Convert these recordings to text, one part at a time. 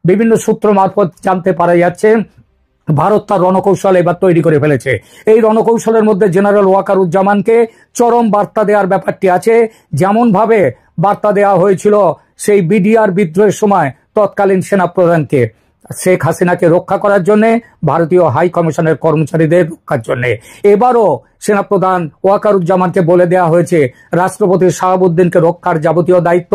বিভিন্ন সূত্র মারফত জানতে পারা যাচ্ছে ভারত তার রণকৌশল এবার তৈরি করে ফেলেছে। এই রণকৌশলের মধ্যে জেনারেল ওয়াকারুজ্জামানকে চরম বার্তা দেওয়ার ব্যাপারটি আছে, যেমন ভাবে বার্তা দেওয়া হয়েছিল সেই বিডিআর বিদ্রোহের সময় তৎকালীন সেনাপ্রধানকে, শেখ হাসিনাকে রক্ষা করার জন্য, ভারতীয় হাই কমিশনের কর্মচারীদের রক্ষার জন্য। এবারও সেনাপ্রধান ওয়াকারুজ্জামানকে বলে দেওয়া হয়েছে রাষ্ট্রপতি শাহাবুদ্দিনকে রক্ষার যাবতীয় দায়িত্ব,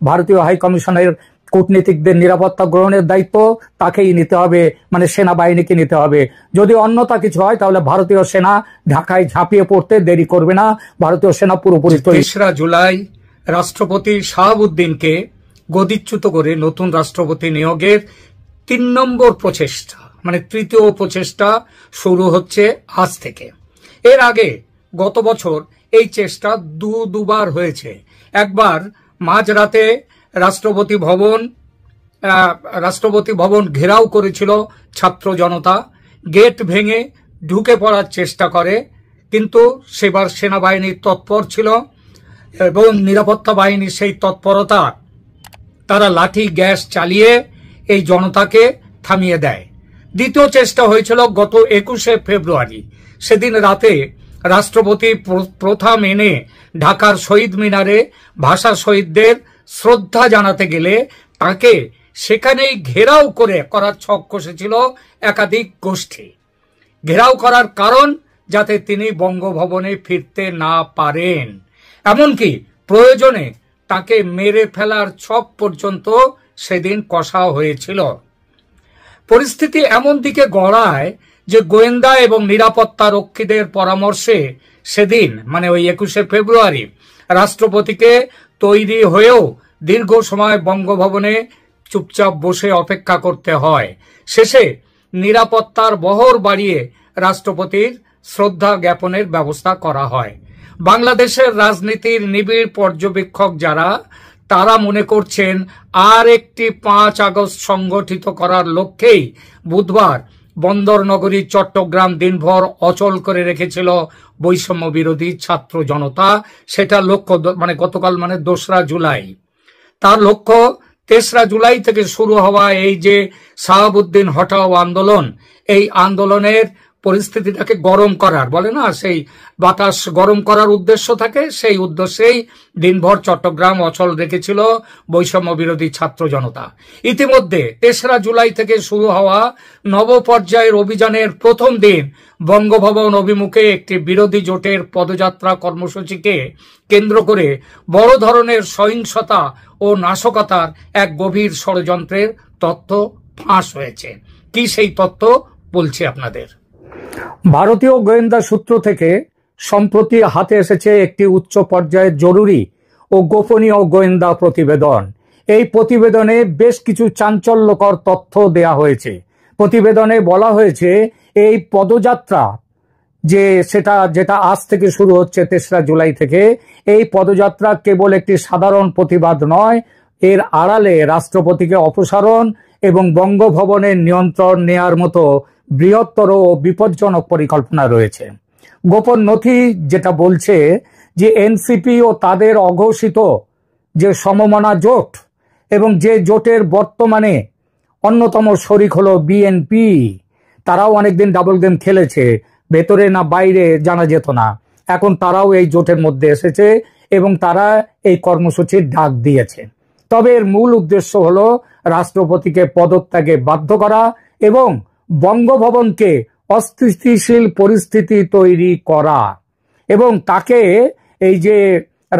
ভারতীয় হাই কমিশনের কূটনীতিকদের নিরাপত্তা গ্রহণের দায়িত্ব তাকেই নিতে হবে, মানে সেনাবাহিনীকে নিতে হবে। যদি অন্যতা কিছু হয় তাহলে ভারতীয় সেনা ঢাকায় ঝাঁপিয়ে পড়তে দেরি করবে না। ভারতীয় সেনা পুরোপুরি ৩রা জুলাই রাষ্ট্রপতি শাহাবুদ্দিনকে গদিচ্যুত করে নতুন রাষ্ট্রপতি নিয়োগের ৩ নম্বর প্রচেষ্টা, মানে তৃতীয় প্রচেষ্টা শুরু হচ্ছে আজ থেকে। এর আগে গত বছর এই চেষ্টা দুবার হয়েছে। একবার মাঝরাতে রাষ্ট্রপতি ভবন ঘেরাও করেছিল ছাত্র জনতা, গেট ভেঙে ঢুকে পড়ার চেষ্টা করে, কিন্তু সেবার সেনাবাহিনী তৎপর ছিল এবং নিরাপত্তা বাহিনীর সেই তৎপরতা, তারা লাঠি গ্যাস চালিয়ে এই জনতাকে থামিয়ে দেয়। দ্বিতীয় চেষ্টা হয়েছিল গত ২১শে ফেব্রুয়ারি। সেদিন রাতে রাষ্ট্রপতি প্রথা মেনে ঢাকার শহীদ মিনারে ভাষা শহীদদের শ্রদ্ধা জানাতে গেলে তাকে সেখানেই ঘেরাও করার ছক কষেছিল একাধিক গোষ্ঠী। ঘেরাও করার কারণ যাতে তিনি বঙ্গভবনে ফিরতে না পারেন, এমনকি প্রয়োজনে তাকে মেরে ফেলার ছক পর্যন্ত সেদিন কষা হয়েছিল। পরিস্থিতি এমন দিকে গড়ায় যে গোয়েন্দা এবং নিরাপত্তা রক্ষীদের পরামর্শে সেদিন, মানে ওই ২১শে ফেব্রুয়ারি, রাষ্ট্রপতিকে তৈরি হয়েও দীর্ঘ সময় বঙ্গভবনে চুপচাপ বসে অপেক্ষা করতে হয়। শেষে নিরাপত্তার বহর বাড়িয়ে রাষ্ট্রপতির শ্রদ্ধা জ্ঞাপনের ব্যবস্থা করা হয়। বাংলাদেশের রাজনীতির নিবিড় পর্যবেক্ষক যারা, তারা মনে করছেন আর একটি ৫ আগস্ট সংগঠিত করার লক্ষ্যেই বুধবার বন্দর নগরী চট্টগ্রাম দিনভর অচল করে রেখেছিল বৈষম্য বিরোধী ছাত্র জনতা। সেটা লক্ষ্য, মানে গতকাল, মানে ২রা জুলাই। তার লক্ষ্য ৩রা জুলাই থেকে শুরু হওয়া এই যে শাহাবুদ্দিন হটাও আন্দোলন, এই আন্দোলনের পরিস্থিতিটাকে গরম করার, বলে না সেই বাতাস গরম করার উদ্দেশ্য থাকে, সেই উদ্দেশ্যেই দিনভর চট্টগ্রাম অচল রেখেছিল বৈষম্য বিরোধী ছাত্র জনতা। ইতিমধ্যে ৩রা জুলাই থেকে শুরু হওয়া নবপর্যায়ের অভিযানের প্রথম দিন বঙ্গভবন অভিমুখে একটি বিরোধী জোটের পদযাত্রা কর্মসূচিকে কেন্দ্র করে বড় ধরনের সহিংসতা ও নাশকতার এক গভীর ষড়যন্ত্রের তথ্য ফাঁস হয়েছে। কি সেই তথ্য বলছি আপনাদের। ভারতীয় গোয়েন্দা সূত্র থেকে সম্প্রতি হাতে এসেছে একটি উচ্চ পর্যায়ের জরুরি ও গোপনীয় গোয়েন্দা প্রতিবেদন। এই প্রতিবেদনে বেশ কিছু চাঞ্চল্যকর তথ্য দেয়া হয়েছে। প্রতিবেদনে বলা হয়েছে এই পদযাত্রা যেটা আজ থেকে শুরু হচ্ছে ৩রা জুলাই থেকে, এই পদযাত্রা কেবল একটি সাধারণ প্রতিবাদ নয়, এর আড়ালে রাষ্ট্রপতিকে অপসারণ এবং বঙ্গভবনের নিয়ন্ত্রণ নেয়ার মতো বৃহত্তর ও বিপজ্জনক পরিকল্পনা রয়েছে। গোপন নথি যেটা বলছে যে এনসিপি ও তাদের অঘোষিত যে সমমনা জোট এবং যে জোটের বর্তমানে অন্যতম শরিক হলো বিএনপি, তারাও অনেকদিন ডাবল গেম খেলেছে, ভেতরে না বাইরে জানা যেত না। এখন তারাও এই জোটের মধ্যে এসেছে এবং তারা এই কর্মসূচির ডাক দিয়েছে। তবে এর মূল উদ্দেশ্য হলো রাষ্ট্রপতিকে পদত্যাগে বাধ্য করা এবং বঙ্গভবনকে অস্থিতিশীল পরিস্থিতি তৈরি করা, এবং তাকে, এই যে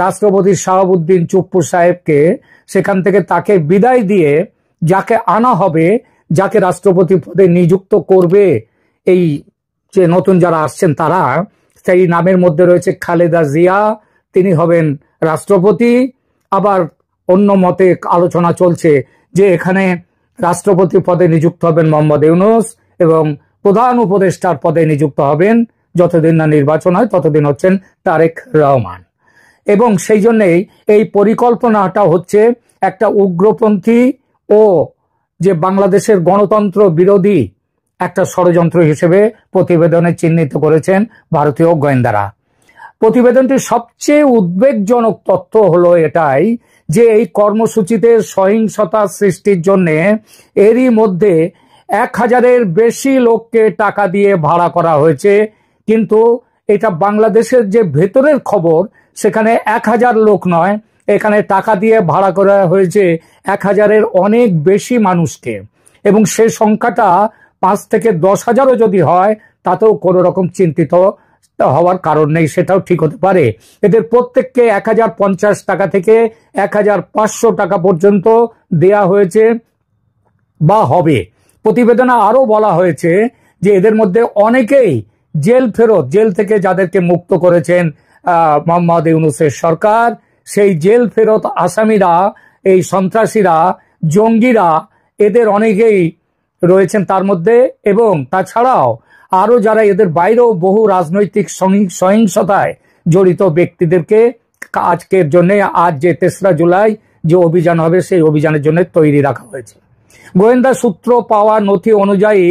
রাষ্ট্রপতি শাহাবুদ্দিন চুপ্পু সাহেবকে, সেখান থেকে তাকে বিদায় দিয়ে যাকে আনা হবে, যাকে রাষ্ট্রপতি পদে নিযুক্ত করবে, এই যে নতুন যারা আসছেন তারা, সেই নামের মধ্যে রয়েছে খালেদা জিয়া, তিনি হবেন রাষ্ট্রপতি। আবার অন্য মতে আলোচনা চলছে যে এখানে রাষ্ট্রপতি পদে নিযুক্ত হবেন মোহাম্মদ ইউনূস এবং প্রধান উপদেষ্টার পদে নিযুক্ত হবেন, যতদিন না নির্বাচন হয় ততদিন, হচ্ছেন তারেক রহমান। এবং সেই জন্যই এই পরিকল্পনাটা হচ্ছে একটা উগ্রপন্থী ও যে বাংলাদেশের গণতন্ত্র বিরোধী একটা ষড়যন্ত্র হিসেবে প্রতিবেদনে চিহ্নিত করেছেন ভারতীয় গোয়েন্দারা। প্রতিবেদনটির সবচেয়ে উদ্বেগজনক তথ্য হলো এটাই যে এই কর্মসূচিতে সহিংসতা সৃষ্টির জন্য এরই মধ্যে 1000-এর বেশি লোককে টাকা দিয়ে ভাড়া করা হয়েছে। কিন্তু এটা বাংলাদেশের যে ভেতরের খবর, সেখানে 1000 লোক নয়, এখানে টাকা দিয়ে ভাড়া করা হয়েছে 1000-এর অনেক বেশি মানুষকে। এবং সে সংখ্যাটা 5 থেকে 10,000ও যদি হয় তাতেও কোনো রকম চিন্তিত হওয়ার কারণ নেই, সেটাও ঠিক হতে পারে। এদের প্রত্যেককে 1050 টাকা থেকে 1500 টাকা পর্যন্ত দেয়া হয়েছে বা হবে। প্রতিবেদনে আরো বলা হয়েছে যে এদের মধ্যে অনেকেই জেল ফেরত, জেল থেকে যাদেরকে মুক্ত করেছেন মোহাম্মদ ইউনূসের সরকার, সেই জেল ফেরত আসামিরা, এই সন্ত্রাসীরা, জঙ্গিরা, এদের অনেকেই রয়েছেন তার মধ্যে। এবং তাছাড়াও আরো যারা এদের বাইরেও বহু রাজনৈতিক সহিংসতায় জড়িত ব্যক্তিদেরকে আজকের জন্য, আজ যে 3রা জুলাই যে অভিযান হবে, সেই অভিযানের জন্য তৈরি রাখা হয়েছে। গোয়েন্দা সূত্র পাওয়া নথি অনুযায়ী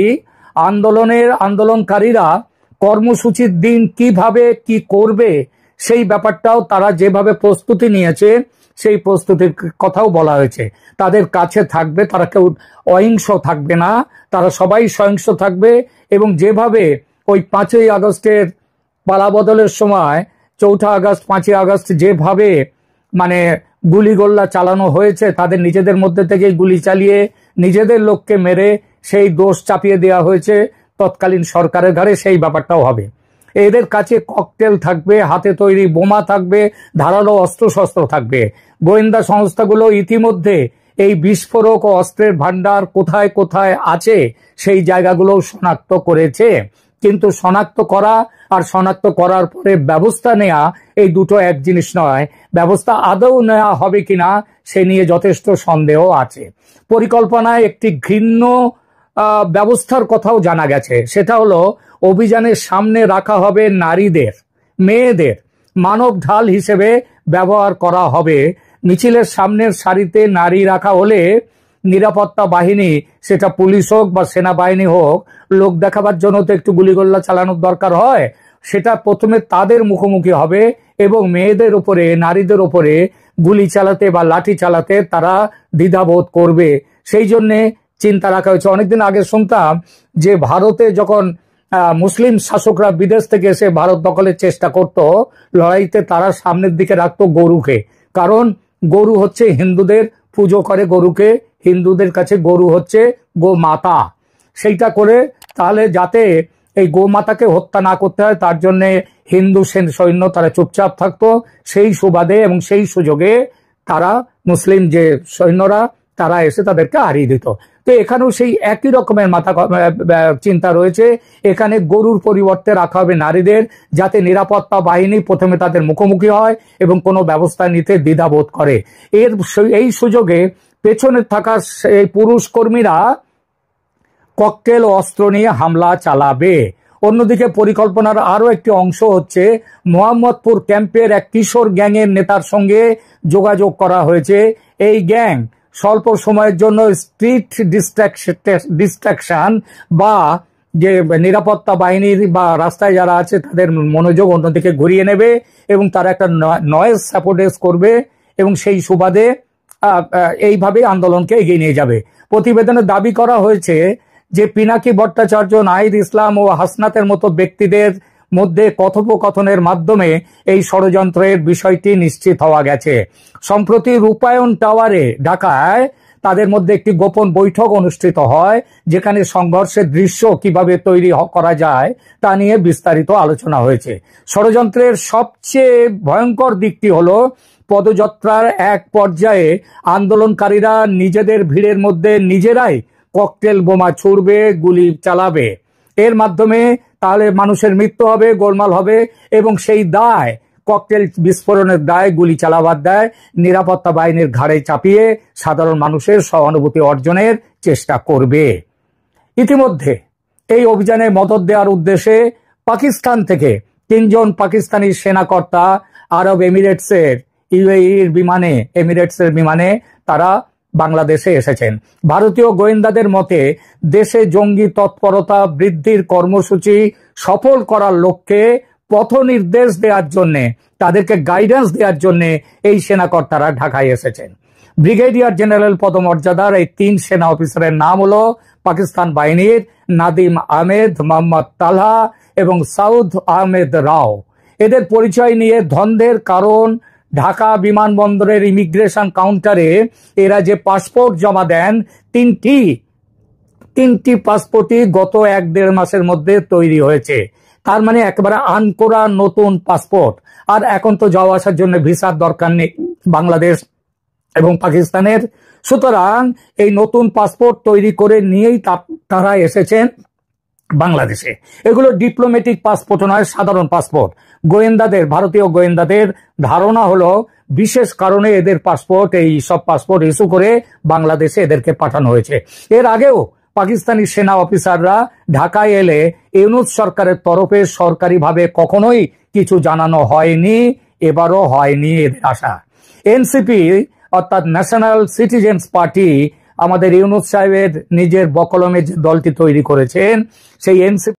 আন্দোলনকারীরা কর্মসূচির দিন কিভাবে কি করবে সেই ব্যাপারটাও তারা যেভাবে প্রস্তুতি নিয়েছে সেই প্রস্তুতির কথাও বলা হয়েছে। তাদের কাছে থাকবে, তারা কেউ অহিংস থাকবে না, তারা সবাই সহিংস থাকবে। এবং যেভাবে ওই 5ই আগস্টের পালাবদলের সময় 4 আগস্ট 5ই আগস্ট যেভাবে মানে গুলিগোল্লা চালানো হয়েছে, তাদের নিজেদের মধ্যে থেকে গুলি চালিয়ে নিজেদের লোককে মেরে সেই দোষ চাপিয়ে দেওয়া হয়েছে তৎকালীন সরকারের ঘাড়ে, সেই ব্যাপারটাও হবে। এদের কাছে ককটেল থাকবে, হাতে তৈরি বোমা থাকবে, ধারালো অস্ত্রশস্ত্র থাকবে। গোয়েন্দা সংস্থাগুলো ইতিমধ্যে এই বিস্ফোরক ও অস্ত্রের ভান্ডার কোথায় কোথায় আছে সেই জায়গাগুলো শনাক্ত করেছে। কিন্তু শনাক্ত করা আর শনাক্ত করার পরে ব্যবস্থা নেওয়া এই দুটো এক জিনিস নয়। ব্যবস্থা আদৌ নেওয়া হবে কিনা সে নিয়ে যথেষ্ট সন্দেহ আছে। পরিকল্পনায় একটি ঘৃণ্য ব্যবস্থার কথাও জানা গেছে। সেটা হলো অভিযানের সামনে রাখা হবে নারীদের, মেয়েদের মানব ঢাল হিসেবে ব্যবহার করা হবে। মিছিলের সামনের সারিতে নারী রাখা হলে নিরাপত্তা বাহিনী, সেটা পুলিশ হোক বা সেনাবাহিনী হোক, লোক দেখাবার জন্য তো একটু গুলিগোল্লা চালানোর দরকার হয়। সেটা প্রথমে তাদের মুখোমুখি হবে এবং মেয়েদের উপরে, নারীদের উপরে গুলি চালাতে বা লাঠি চালাতে তারা দ্বিধাবোধ করবে। সেই জন্যে চিন্তা রাখা হয়েছে। অনেকদিন আগে শুনতাম যে ভারতে যখন মুসলিম শাসকরা বিদেশ থেকে এসে ভারত দখলের চেষ্টা করত, লড়াইতে তারা সামনের দিকে রাখতো গরুকে। কারণ গরু হচ্ছে হিন্দুদের, পুজো করে গরুকে, হিন্দুদের কাছে গরু হচ্ছে গোমাতা। সেইটা করে তাহলে যাতে এই গোমাতাকে হত্যা না করতে হয় তার জন্য হিন্দু সৈন্য তারা চুপচাপ থাকতো। সেই সুবাদে এবং সেই সুযোগে তারা মুসলিম যে সৈন্যরা তারা এসে তাদেরকে হারিয়ে দিত। তো এখানেও সেই একই রকমের চিন্তা রয়েছে। এখানে গরুর পরিবর্তে রাখা হবে নারীদের, যাতে নিরাপত্তা বাহিনী প্রথমে তাদের মুখোমুখি হয় এবং কোনো ব্যবস্থা নিতে দ্বিধাবোধ করে। এই সুযোগে পেছনে থাকা এই পুরুষ কর্মীরা ককটেল অস্ত্র নিয়ে হামলা চালাবে। অন্যদিকে পরিকল্পনার আরো একটি অংশ হচ্ছে মোহাম্মদপুর ক্যাম্পের এক কিশোর গ্যাংয়ের নেতার সঙ্গে যোগাযোগ করা হয়েছে। এই গ্যাং স্বল্প সময়ের জন্য স্ট্রিট ডিস্ট্রাকশন বা যে নিরাপত্তা বাহিনীর বা রাস্তায় যারা আছে তাদের মনোযোগ অন্যদিকে ঘুরিয়ে নেবে এবং তারা একটা নয়েজ সাপোর্টেজ করবে এবং সেই সুবাদে এইভাবে আন্দোলনকে এগিয়ে নিয়ে যাবে। প্রতিবেদনে দাবি করা হয়েছে যে পিনাকি ভট্টাচার্য, নাহিদ ইসলাম ও হাসনাতের মতো ব্যক্তিদের মধ্যে কথোপকথনের মাধ্যমে এই ষড়যন্ত্রের বিষয়টি নিশ্চিত হওয়া গেছে। সম্প্রতি রূপায়ণ টাওয়ারে ঢাকায় তাদের মধ্যে একটি গোপন বৈঠক অনুষ্ঠিত হয়, যেখানে সংঘর্ষের দৃশ্য কিভাবে তৈরি করা যায় তা নিয়ে বিস্তারিত আলোচনা হয়েছে। ষড়যন্ত্রের সবচেয়ে ভয়ঙ্কর দিকটি হলো পদযাত্রার এক পর্যায়ে আন্দোলনকারীরা নিজেদের ভিড়ের মধ্যে নিজেরাই ককটেল বোমা ছুড়বে, গুলি চালাবে। এর মাধ্যমে তাহলে মানুষের মৃত্যু হবে, গোলমাল হবে এবং সেই দায়, ককটেল বিস্ফোরণের দায়, গুলি চালাবার দায় নিরাপত্তা বাহিনীর ঘাড়ে চাপিয়ে সাধারণ মানুষের সহানুভূতি অর্জনের চেষ্টা করবে। ইতিমধ্যে এই অভিযানে মদত দেওয়ার উদ্দেশ্যে পাকিস্তান থেকে 3 জন পাকিস্তানি সেনাকর্তা আরব এমিরেটসের বিমানে তারা বাংলাদেশে এসেছেন। ভারতীয় গোয়েন্দাদের মতে দেশে জঙ্গি তৎপরতা বৃদ্ধির কর্মসূচি সফল করার লক্ষ্যে পথ নির্দেশ দেওয়ার জন্য, তাদেরকে গাইডেন্স দেওয়ার জন্য এই সেনাকর্তারা ঢাকায় এসেছেন। ব্রিগেডিয়ার জেনারেল পদমর্যাদার এই 3 সেনা অফিসারের নাম হলো পাকিস্তান বাহিনীর নাদিম আহমেদ, মোহাম্মদ তালহা এবং সাউদ আহমেদ রাও। এদের পরিচয় নিয়ে দ্বন্দ্বের কারণ ঢাকা বিমানবন্দরের ইমিগ্রেশন কাউন্টারে এরা যে পাসপোর্ট জমা দেন, তিনটি পাসপোর্টই গত 1-1.5 মাসের মধ্যে তৈরি হয়েছে। তার মানে একেবারে আনকোরা নতুন পাসপোর্ট। আর এখন তো যাওয়া আসার জন্য ভিসার দরকার নেই বাংলাদেশ এবং পাকিস্তানের। সুতরাং এই নতুন পাসপোর্ট তৈরি করে নিয়েই তারা এসেছেন বাংলাদেশে। এগুলো ডিপ্লোম্যাটিক পাসপোর্ট নয়, সাধারণ পাসপোর্ট। গোয়েন্দাদের, ভারতীয় গোয়েন্দাদের ধারণা হলো বিশেষ কারণে এদের পাসপোর্ট, এই সব পাসপোর্ট ইস্যু করে বাংলাদেশে এদেরকে পাঠানো হয়েছে। এর আগেও পাকিস্তানি সেনা অফিসাররা ঢাকায় এলে ইউনূস সরকারের তরফে সরকারিভাবে কখনোই কিছু জানানো হয়নি, এবারও হয়নি এদের আশা। এনসিপি অর্থাৎ ন্যাশনাল সিটিজেন্স পার্টি আমাদের ইউনূস সাহেবের নিজের বকলমে যে দলটি তৈরি করেছেন, সেই এনসিপি